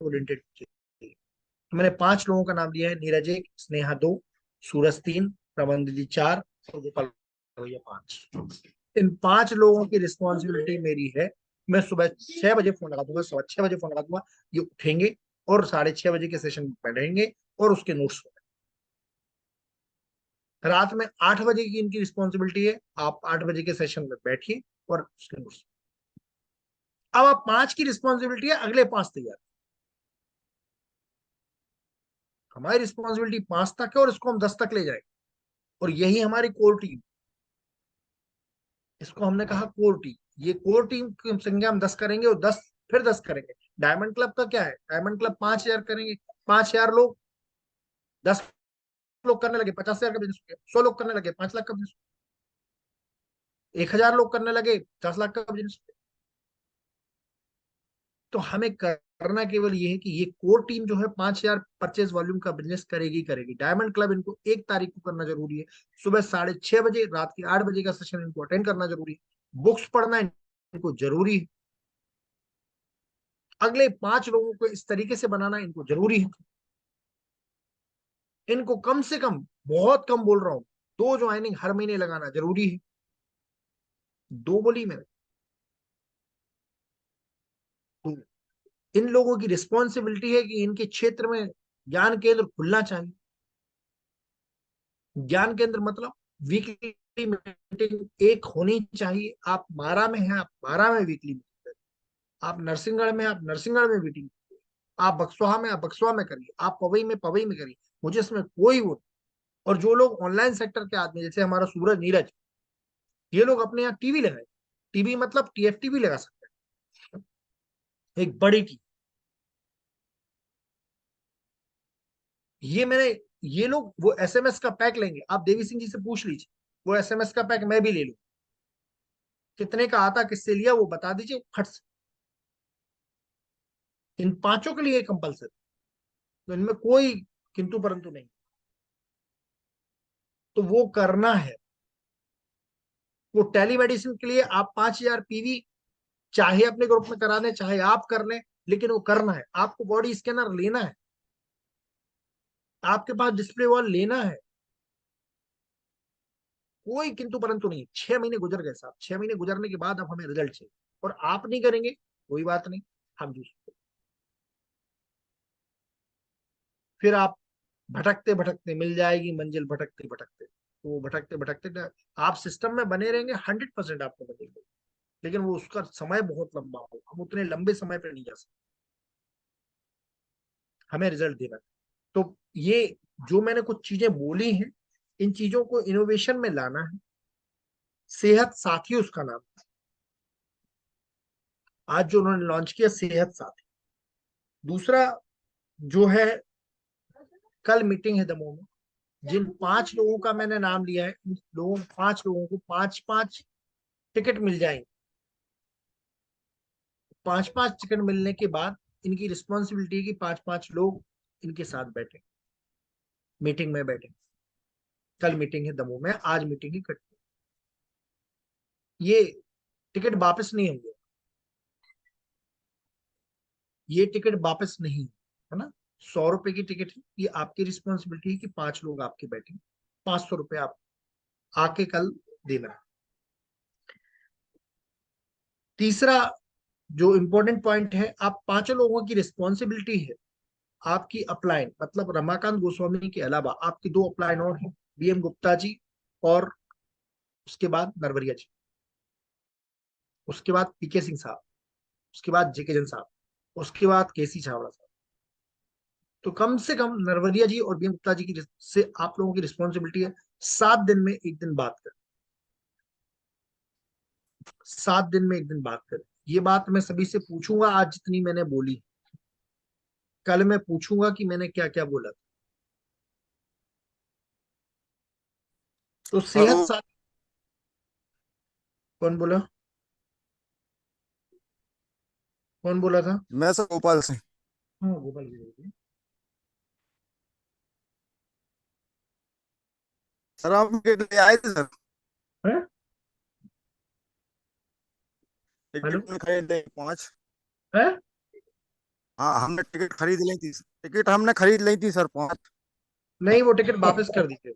ओरिएंटेड चाहिए। तो मैंने 5 लोगों का नाम लिया है, नीरज 1, स्नेहा 2, सूरज 3, रमन दीदी 4, और गोपाल भैया 5। इन 5 लोगों की रिस्पॉन्सिबिलिटी मेरी है। मैं सुबह 6 बजे फोन लगा दूंगा, 6:15 बजे फोन लगा दूंगा, ये उठेंगे और 6:30 बजे के सेशन में पढ़ेंगे और उसके नोट्स। रात में 8 बजे की इनकी रिस्पॉन्सिबिलिटी है, आप 8 बजे के सेशन में बैठिए और उसके नोट्स। अब आप 5 की रिस्पॉन्सिबिलिटी है, अगले 5 तैयार। हमारी रिस्पॉन्सिबिलिटी 5 तक है और इसको हम 10 तक ले जाएंगे। और यही हमारी कोर टीम, इसको हमने कहा कोर टीम। ये कोर टीम की संख्या हम 10 करेंगे और 10 फिर 10 करेंगे। डायमंड क्लब का क्या है, डायमंड क्लब 5,000 करेंगे, 5,000 लोग, 10 लोग करने लगे 50,000 का बिजनेस हो गया, 100 लोग करने लगे 5 लाख का बिजनेस, 1,000 लोग करने लगे 10 लाख का बिजनेस। तो हमें करना केवल ये है कि ये कोर टीम जो है 5,000 परचेज वॉल्यूम का बिजनेस करेगी करेगी। डायमंड क्लब इनको 1 तारीख को करना जरूरी है, सुबह 6:30 बजे, रात के 8 बजे का सेशन इनको अटेंड करना जरूरी है। बुक्स पढ़ना इनको जरूरी है, अगले 5 लोगों को इस तरीके से बनाना इनको जरूरी है। इनको कम से कम, बहुत कम बोल रहा हूं, 2 ज्वाइनिंग हर महीने लगाना जरूरी है। 2 बोली मैंने। तो इन लोगों की रिस्पॉन्सिबिलिटी है कि इनके क्षेत्र में ज्ञान केंद्र खुलना चाहिए। ज्ञान केंद्र मतलब वीकली मीटिंग एक होनी चाहिए। आप मारा में हैं, आप मारा में वीकली मीटिंग करिए। आप नरसिंहगढ़ में, आप नरसिंहगढ़ में मीटिंग करिए। आप बक्सवा में, आप बक्सवा में करिए। आप पवई में, पवई में करिए। मुझे इसमें कोई वो नहीं। और जो लोग ऑनलाइन सेक्टर के आदमी, जैसे हमारा सूरज, नीरज, ये लोग अपने यहाँ टीवी लगाए। टीवी मतलब टीएफटी भी लगा सकते हैं, एक बड़ी टीवी। ये मैंने, ये लोग वो एसएमएस का पैक लेंगे, आप देवी सिंह जी से पूछ लीजिए, वो एसएमएस का पैक मैं भी ले लूं, कितने का आता, किससे लिया, वो बता दीजिए, खट से। इन 5 के लिए कंपलसरी। तो इनमें कोई किंतु परंतु नहीं, तो वो करना है। वो टेलीमेडिसिन के लिए आप 5,000 पीवी चाहे अपने ग्रुप में करा दें चाहे आप कर लें, लेकिन वो करना है। आपको बॉडी स्कैनर लेना है, आपके पास डिस्प्ले वॉल लेना है, कोई किंतु परंतु नहीं। 6 महीने गुजर गए साहब, 6 महीने गुजरने के बाद अब हमें रिजल्ट चाहिए, और आप नहीं करेंगे कोई बात नहीं, हम दूसरे। फिर आप भटकते भटकते मिल जाएगी मंजिल, भटकते भटकते, तो वो भटकते भटकते आप सिस्टम में बने रहेंगे, 100% आपको मिलेंगे, लेकिन वो उसका समय बहुत लंबा हो, हम उतने लंबे समय पर नहीं जा सकते, हमें रिजल्ट देना है। तो ये जो मैंने कुछ चीजें बोली हैं, इन चीजों को इनोवेशन में लाना है। सेहत साथी उसका नाम है। आज जो उन्होंने लॉन्च किया सेहत साथी। दूसरा जो है, कल मीटिंग है दमोह में, जिन 5 लोगों का मैंने नाम लिया है, उन लोगों 5 लोगों को 5-5 टिकट मिल जाएंगे। 5-5 टिकट मिलने के बाद इनकी रिस्पॉन्सिबिलिटी है कि 5-5 लोग इनके साथ बैठे, मीटिंग में बैठे। कल मीटिंग है दमोह में, आज मीटिंग है कटनी। ये टिकट वापस नहीं होंगे, ये टिकट वापस नहीं है ना। 100 रुपए की टिकट है, ये आपकी रिस्पॉन्सिबिलिटी है कि 5 लोग आपके बैठे, 500 रुपए आप आके कल देना है। तीसरा जो इंपॉर्टेंट पॉइंट है, आप 5 लोगों की रिस्पॉन्सिबिलिटी है आपकी अपलाइन, मतलब रमाकांत गोस्वामी के अलावा आपकी 2 अपलाइन और हैं, बीएम गुप्ता जी, और उसके बाद नरवरिया जी, उसके बाद पीके सिंह साहब, उसके बाद जेके जन साहब, उसके बाद केसी छावड़ा साहब। तो कम से कम नरवरिया जी और बीएम गुप्ता जी की से आप लोगों की रिस्पॉन्सिबिलिटी है 7 दिन में एक दिन बात करें, 7 दिन में एक दिन बात करें। ये बात मैं सभी से पूछूंगा आज जितनी मैंने बोली, कल मैं पूछूंगा कि मैंने क्या क्या बोला था। तो और सेहत साथ, कौन बोला, कौन बोला था? मैं सर गोपाल सिंह। हाँ गोपाल जी बोलिए। सर आप टिकट ले आए थे सर? हैं? हेलो? टिकट में खरीद ले 5। हैं? हाँ हमने टिकट खरीद ली थी, टिकट हमने खरीद ली थी सर 5। नहीं, वो टिकट वापस कर दीजिए।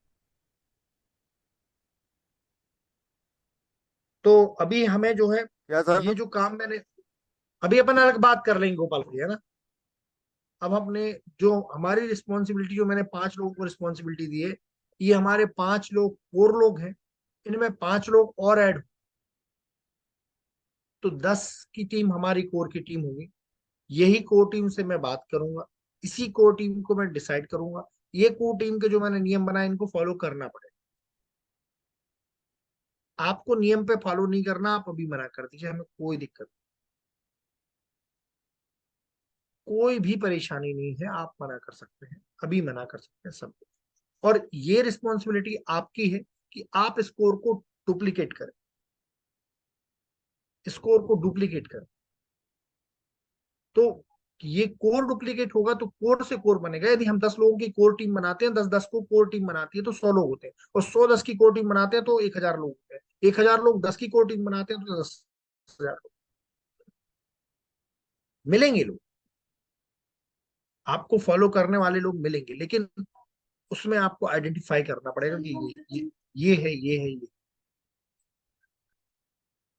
तो अभी हमें जो है, क्या सर? ये जो काम मैंने, अभी अपन अलग बात कर लेंगे गोपाल भैया ना। अब अपने जो हमारी रिस्पॉन्सिबिलिटी, जो मैंने 5 लोगों को रिस्पॉन्सिबिलिटी दी है, ये हमारे 5 लोग कोर लोग हैं, इनमें 5 लोग और ऐड, तो 10 की टीम हमारी कोर की टीम होगी। यही कोर टीम से मैं बात करूंगा, इसी कोर टीम को मैं डिसाइड करूंगा। ये कोर टीम के जो मैंने नियम बनाए इनको फॉलो करना पड़ेगा। आपको नियम पे फॉलो नहीं करना, आप अभी मना कर दीजिए, हमें कोई दिक्कत, कोई भी परेशानी नहीं है, आप मना कर सकते हैं, अभी मना कर सकते हैं सब। और ये रिस्पॉन्सिबिलिटी आपकी है कि आप स्कोर को डुप्लीकेट करें, स्कोर को डुप्लीकेट करें। तो ये कोर डुप्लीकेट होगा तो कोर से कोर बनेगा। यदि हम 10 लोगों की कोर टीम बनाते हैं, 10-10 को कोर टीम बनाती है तो 100 लोग होते हैं, और 100-10 की कोर टीम बनाते हैं तो 1,000 लोग होते हैं, 1,000 लोग 10 की कोर टीम बनाते हैं तो 10,000 लोग मिलेंगे। लोग आपको फॉलो करने वाले लोग मिलेंगे, लेकिन उसमें आपको आइडेंटिफाई करना पड़ेगा कि ये है, ये है, ये।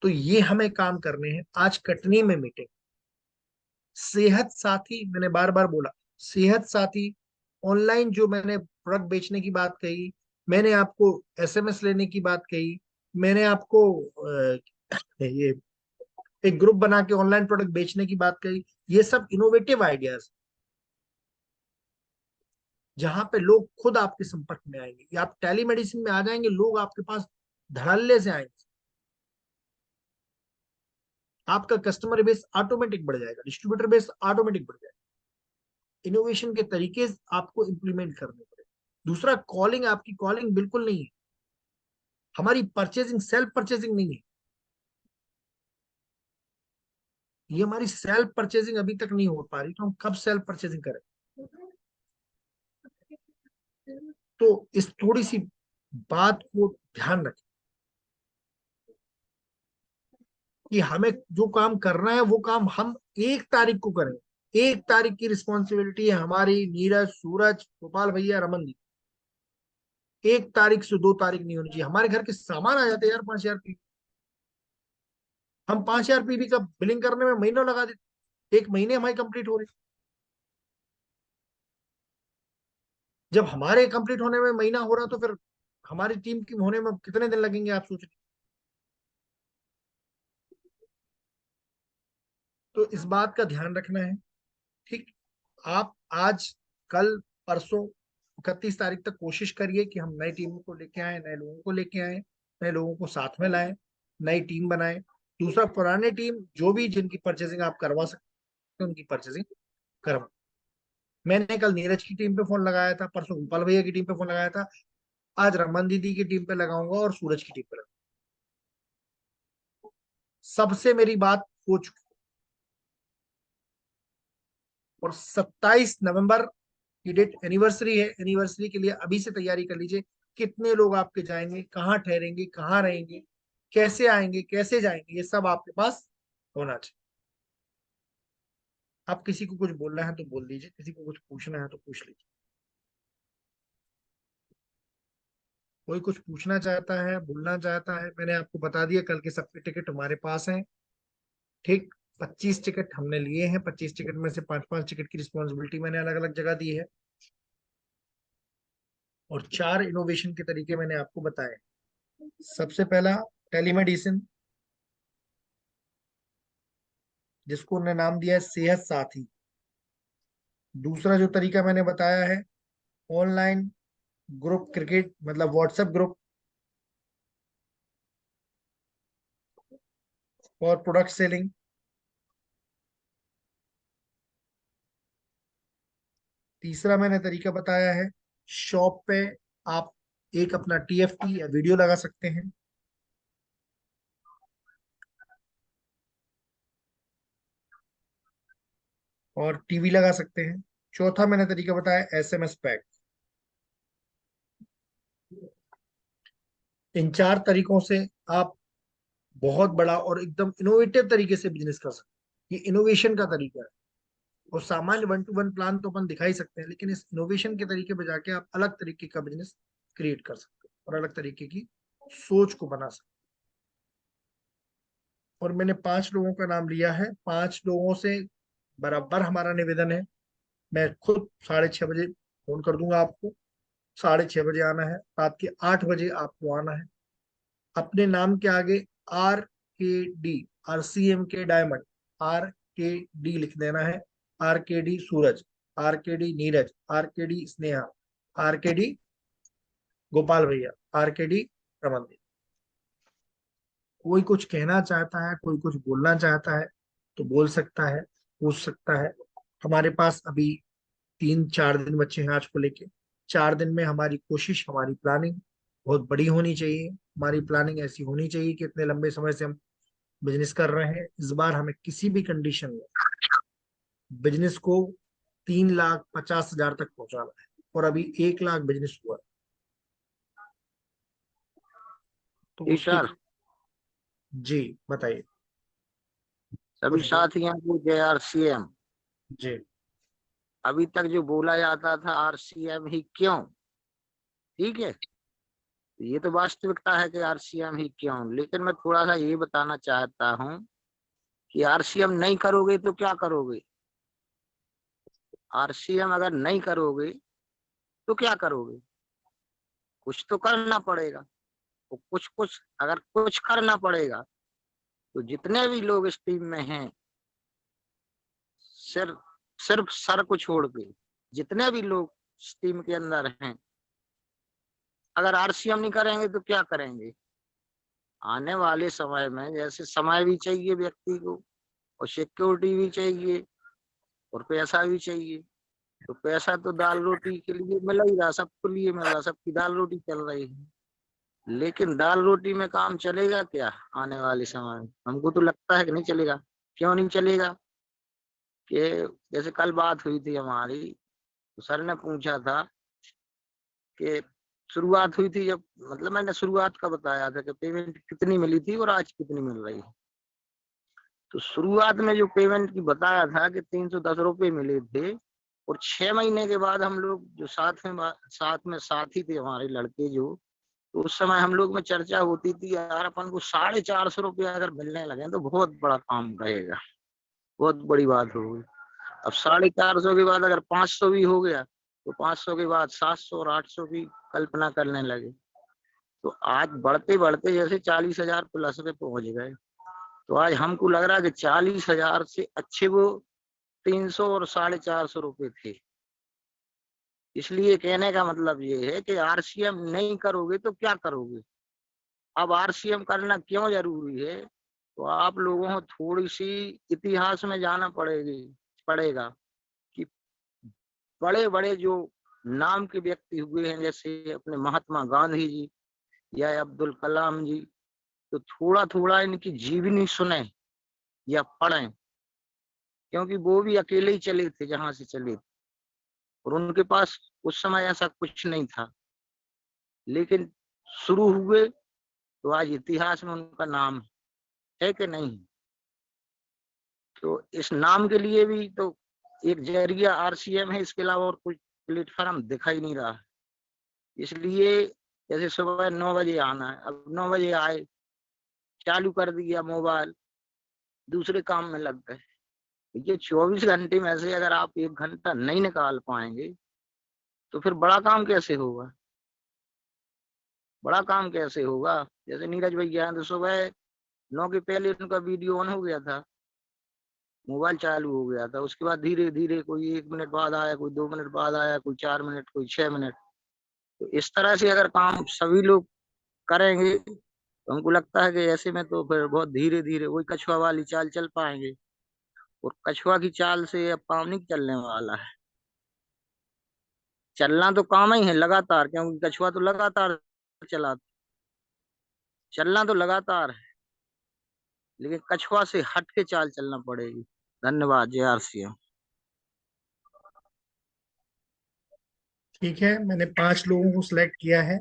तो ये हमें काम करने हैं। आज कटनी में मीटिंग, सेहत साथी, मैंने बार बार बोला, सेहत साथी ऑनलाइन जो मैंने प्रोडक्ट बेचने की बात कही, मैंने आपको एसएमएस लेने की बात कही, मैंने आपको ये एक ग्रुप बना के ऑनलाइन प्रोडक्ट बेचने की बात कही, ये सब इनोवेटिव आइडियाज, जहां पे लोग खुद आपके संपर्क में आएंगे, या आप टेलीमेडिसिन में आ जाएंगे, लोग आपके पास धड़ल्ले से आएंगे, आपका कस्टमर बेस ऑटोमेटिक बढ़ जाएगा, डिस्ट्रीब्यूटर बेस ऑटोमेटिक बढ़ जाएगा। इनोवेशन के तरीके आपको इंप्लीमेंट करने पड़े। दूसरा, कॉलिंग, आपकी कॉलिंग बिल्कुल नहीं है, हमारी परचेजिंग सेल्फ परचेजिंग नहीं है, ये हमारी सेल्फ परचेजिंग अभी तक नहीं हो पा रही, तो हम कब सेल्फ परचेजिंग करें? तो इस थोड़ी सी बात को ध्यान रखें कि हमें जो काम करना है वो काम हम 1 तारीख को करें। 1 तारीख की रिस्पॉन्सिबिलिटी है हमारी, नीरज, सूरज, गोपाल भैया, रमन जी। 1 तारीख से 2 तारीख नहीं होनी चाहिए। हमारे घर के सामान आ जाते हैं यार 5,000 पीवी। हम 5,000 पीवी का बिलिंग करने में महीनों लगा देते, 1 महीने हमारी कंप्लीट हो रही। जब हमारे कंप्लीट होने में महीना हो रहा तो फिर हमारी टीम की होने में कितने दिन लगेंगे आप सोच रहे। तो इस बात का ध्यान रखना है। ठीक। आप आज, कल, परसों, 31 तारीख तक कोशिश करिए कि हम नई टीमों को लेके आए, नए लोगों को लेके आए, नए लोगों को साथ में लाएं, नई टीम बनाएं। दूसरा, पुराने टीम जो भी जिनकी परचेसिंग आप करवा सकते हैं उनकी परचेसिंग करवा। मैंने कल नीरज की टीम पे फोन लगाया था, परसों गोपाल भैया की टीम पे फोन लगाया था, आज रमन दीदी की टीम पे लगाऊंगा और सूरज की टीम पे लगाऊंगा। सबसे मेरी बात हो चुकी। और 27 नवंबर की डेट एनिवर्सरी है। एनिवर्सरी के लिए अभी से तैयारी कर लीजिए। कितने लोग आपके जाएंगे, कहाँ ठहरेंगे, कहाँ रहेंगे, कैसे आएंगे, कैसे जाएंगे, ये सब आपके पास होना चाहिए। आप किसी को कुछ बोलना है तो बोल दीजिए, किसी को कुछ पूछना है तो पूछ लीजिए। कोई कुछ पूछना चाहता है, बोलना चाहता है, मैंने आपको बता दिया कल के सबके टिकट हमारे पास हैं। ठीक। 25 टिकट हमने लिए हैं। 25 टिकट में से 5-5 टिकट की रिस्पॉन्सिबिलिटी मैंने अलग अलग जगह दी है। और 4 इनोवेशन के तरीके मैंने आपको बताए। सबसे पहला, टेलीमेडिसिन, जिसको उन्होंने नाम दिया है सेहत साथी। दूसरा जो तरीका मैंने बताया है, ऑनलाइन ग्रुप क्रिकेट, मतलब व्हाट्सएप ग्रुप और प्रोडक्ट सेलिंग। तीसरा मैंने तरीका बताया है, शॉप पे आप एक अपना टीएफटी या वीडियो लगा सकते हैं और टीवी लगा सकते हैं। चौथा मैंने तरीका बताया एसएमएस पैक। इन 4 तरीकों से आप बहुत बड़ा और एकदम इनोवेटिव तरीके से बिजनेस कर सकते हैं। ये इनोवेशन का तरीका है। और सामान्य 1-to-1 प्लान तो अपन दिखा ही सकते हैं, लेकिन इस इनोवेशन के तरीके पे जाके आप अलग तरीके का बिजनेस क्रिएट कर सकते हैं और अलग तरीके की सोच को बना सकते हैं। और मैंने 5 लोगों का नाम लिया है। 5 लोगों से बराबर हमारा निवेदन है, मैं खुद 6:30 बजे फोन कर दूंगा आपको। 6:30 बजे आना है, रात के 8 बजे आपको आना है। अपने नाम के आगे RKD, RCM के डायमंड, RKD लिख देना है। RKD सूरज, RKD Neeraj, RKD Sneha, RKD Gopal भैया, RKD रमन दी। कोई कुछ कहना चाहता है, कोई कुछ बोलना चाहता है तो बोल सकता है, पूछ सकता है। हमारे पास अभी 3-4 दिन बचे हैं आज को लेके। 4 दिन में हमारी कोशिश, हमारी प्लानिंग बहुत बड़ी होनी चाहिए। हमारी प्लानिंग ऐसी होनी चाहिए कि इतने लंबे समय से हम बिजनेस कर रहे हैं, इस बार हमें किसी भी कंडीशन में बिजनेस को 3,50,000 तक पहुंचाना है। और अभी 1 लाख बिजनेस हुआ है। तो जी उसकी, सर, जी बताइए सभी कुछ बोल। साथियों को जय आरसीएम। जी। अभी तक जो बोला जाता था आरसीएम ही क्यों, ठीक है, ये तो वास्तविकता है कि आरसीएम ही क्यों, लेकिन मैं थोड़ा सा ये बताना चाहता हूँ कि आरसीएम नहीं करोगे तो क्या करोगे। आरसीएम अगर नहीं करोगे तो क्या करोगे, कुछ तो करना पड़ेगा। तो कुछ कुछ अगर कुछ करना पड़ेगा तो जितने भी लोग इस टीम में हैं, सिर्फ सिर्फ सर को छोड़ के जितने भी लोग इस टीम के अंदर हैं, अगर आरसीएम नहीं करेंगे तो क्या करेंगे। आने वाले समय में जैसे समय भी चाहिए व्यक्ति को, और सिक्योरिटी भी चाहिए, और पैसा भी चाहिए। तो पैसा तो दाल रोटी के लिए मिल ही रहा, सबके लिए मिल रहा, सबकी दाल रोटी चल रही है। लेकिन दाल रोटी में काम चलेगा क्या आने वाले समय में, हमको तो लगता है कि नहीं चलेगा। क्यों नहीं चलेगा कि जैसे कल बात हुई थी हमारी, तो सर ने पूछा था कि शुरुआत हुई थी जब, मतलब मैंने शुरुआत का बताया था कि पेमेंट कितनी मिली थी और आज कितनी मिल रही है। तो शुरुआत में जो पेमेंट की बताया था कि 310 रुपए मिले थे, और 6 महीने के बाद हम लोग जो साथी थे हमारे लड़के जो, तो उस समय हम लोग में चर्चा होती थी यार अपन को 450 रुपये अगर मिलने लगे तो बहुत बड़ा काम रहेगा, बहुत बड़ी बात होगी। अब 450 के बाद अगर 500 भी हो गया तो 500 के बाद 700 और 800 की कल्पना करने लगे। तो आज बढ़ते बढ़ते जैसे 40,000 प्लस पे पहुंच गए। तो आज हमको लग रहा है कि 40,000 से अच्छे वो 300 और 450 रुपए थे। इसलिए कहने का मतलब ये है कि आरसीएम नहीं करोगे तो क्या करोगे। अब आरसीएम करना क्यों जरूरी है, तो आप लोगों को थोड़ी सी इतिहास में जाना पड़ेगा कि बड़े बड़े जो नाम के व्यक्ति हुए हैं, जैसे अपने महात्मा गांधी जी या अब्दुल कलाम जी, तो थोड़ा थोड़ा इनकी जीवनी सुने या पढ़ें, क्योंकि वो भी अकेले ही चले थे जहां से चले थे, और उनके पास उस समय ऐसा कुछ नहीं था, लेकिन शुरू हुए तो आज इतिहास में उनका नाम है कि नहीं। तो इस नाम के लिए भी तो एक जरिया आरसीएम है, इसके अलावा और कोई प्लेटफॉर्म दिखाई नहीं रहा है। इसलिए जैसे सुबह 9 बजे आना है, अब 9 बजे आए, चालू कर दिया मोबाइल, दूसरे काम में लग गए। ये 24 घंटे में से अगर आप 1 घंटा नहीं निकाल पाएंगे तो फिर बड़ा काम कैसे होगा, बड़ा काम कैसे होगा। जैसे नीरज भैया तो सुबह 9 के पहले उनका वीडियो ऑन हो गया था, मोबाइल चालू हो गया था, उसके बाद धीरे धीरे कोई 1 मिनट बाद आया, कोई 2 मिनट बाद आया, कोई 4 मिनट, कोई 6 मिनट। तो इस तरह से अगर काम सभी लोग करेंगे तो हमको लगता है कि ऐसे में तो फिर बहुत धीरे धीरे वही कछुआ वाली चाल चल पाएंगे, और कछुआ की चाल से अब काम नहीं चलने वाला है। चलना तो काम ही है लगातार, क्योंकि कछुआ तो लगातार चला, चलना तो लगातार है, लेकिन कछुआ से हट के चाल चलना पड़ेगी। धन्यवाद। जय आरसीएम। ठीक है, मैंने 5 लोगों को सिलेक्ट किया है।